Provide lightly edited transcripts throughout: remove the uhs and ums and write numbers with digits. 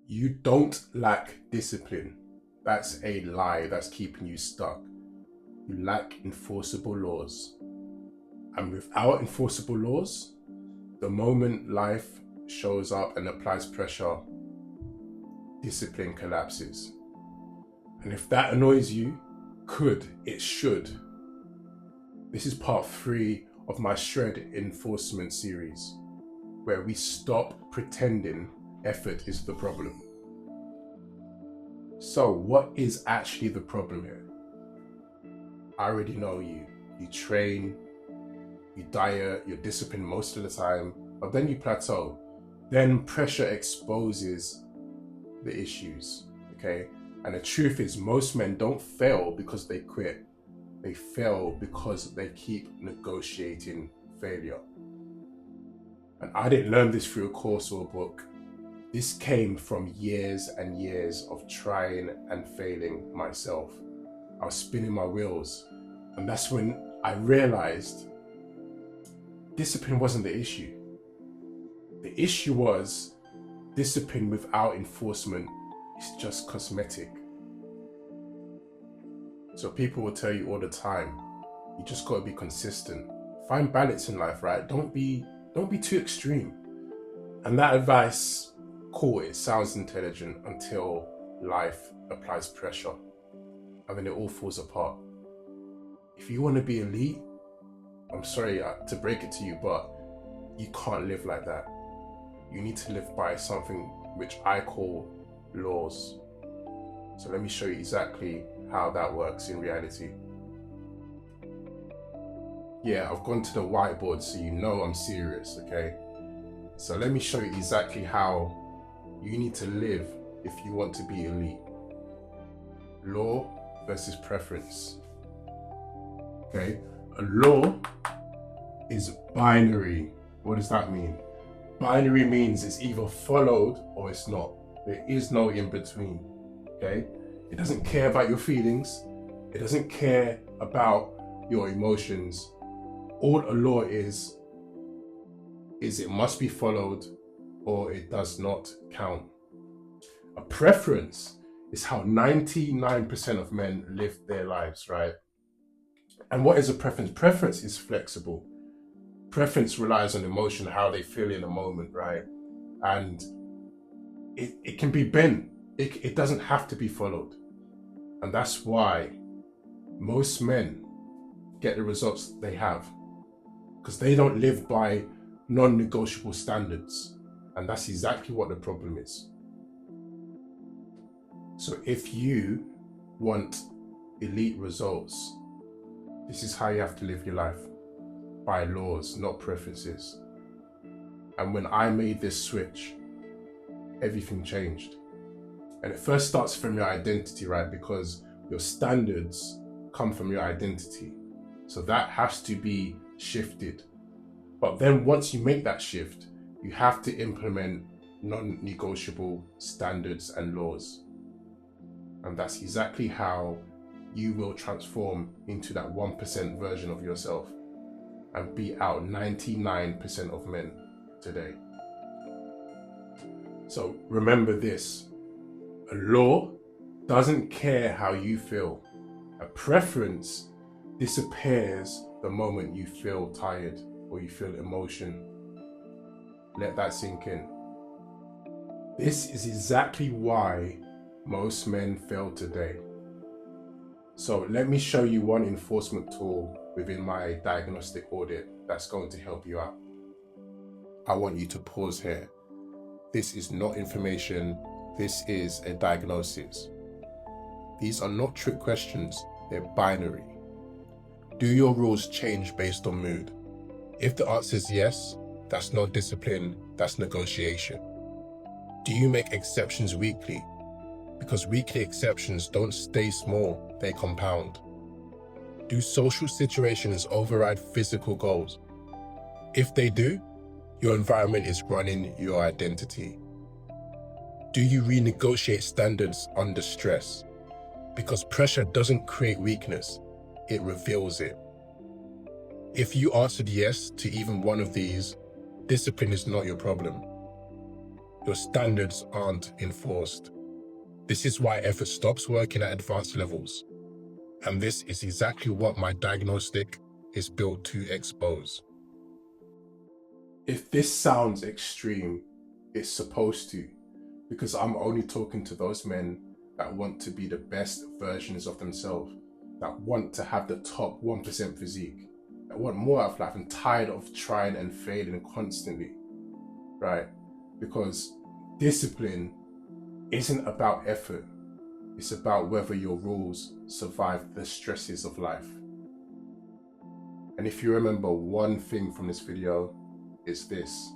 You don't lack discipline. That's a lie that's keeping you stuck. You lack enforceable laws. And without enforceable laws, the moment life shows up and applies pressure, discipline collapses. And if that annoys you, it should. This is part 3 of my Shred Enforcement series, where we stop pretending effort is the problem. So what is actually the problem here? I already know you. You train, you diet, you're disciplined most of the time, but then you plateau. Then pressure exposes the issues, okay? And the truth is, most men don't fail because they quit. They fail because they keep negotiating failure. And I didn't learn this through a course or a book. This came from years and years of trying and failing myself. I was spinning my wheels. And that's when I realized discipline wasn't the issue. The issue was discipline without enforcement is just cosmetic. So people will tell you all the time, you just gotta be consistent. Find balance in life, right? Don't be too extreme. And that advice, cool, it sounds intelligent until life applies pressure. And then it all falls apart. If you want to be elite, I'm sorry to break it to you, but you can't live like that. You need to live by something which I call laws. So let me show you exactly how that works in reality. Yeah, I've gone to the whiteboard so you know I'm serious, okay? So let me show you exactly how you need to live if you want to be elite. Law versus preference. Okay, a law is binary. What does that mean? Binary means it's either followed or it's not. There is no in between. Okay, it doesn't care about your feelings. It doesn't care about your emotions. All a law is it must be followed or it does not count. A preference is how 99% of men live their lives, right? And what is a preference? Preference is flexible. Preference relies on emotion, how they feel in a moment, right? And it can be bent. It doesn't have to be followed. And that's why most men get the results they have, because they don't live by non-negotiable standards. And that's exactly what the problem is. So if you want elite results, this is how you have to live your life. By laws, not preferences. And when I made this switch, everything changed. And it first starts from your identity, right? Because your standards come from your identity. So that has to be shifted. But then once you make that shift, you have to implement non-negotiable standards and laws. And that's exactly how you will transform into that 1% version of yourself and beat out 99% of men today. So remember this, a law doesn't care how you feel. A preference disappears the moment you feel tired or you feel emotion. Let that sink in. This is exactly why most men fail today. So let me show you one enforcement tool within my diagnostic audit that's going to help you out. I want you to pause here. This is not information. This is a diagnosis. These are not trick questions. They're binary. Do your rules change based on mood? If the answer is yes, that's not discipline, that's negotiation. Do you make exceptions weekly? Because weekly exceptions don't stay small, they compound. Do social situations override physical goals? If they do, your environment is running your identity. Do you renegotiate standards under stress? Because pressure doesn't create weakness, it reveals it. If you answered yes to even one of these, discipline is not your problem. your standards aren't enforced. This is why effort stops working at advanced levels. And this is exactly what my diagnostic is built to expose. If this sounds extreme, it's supposed to, because I'm only talking to those men that want to be the best versions of themselves, that want to have the top 1% physique, that want more out of life and tired of trying and failing constantly, right? Because discipline isn't about effort. It's about whether your rules survive the stresses of life. And if you remember one thing from this video, it's this: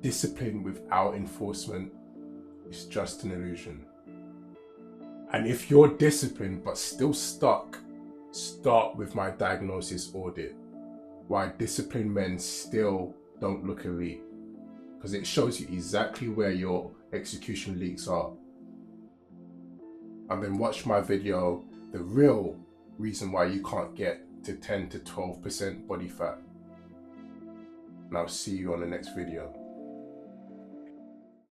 discipline without enforcement is just an illusion. And if you're disciplined but still stuck, start with my diagnosis audit. Why disciplined men still don't look elite. Because it shows you exactly where your execution leaks are. And then watch my video, the real reason why you can't get to 10 to 12% body fat. And I'll see you on the next video.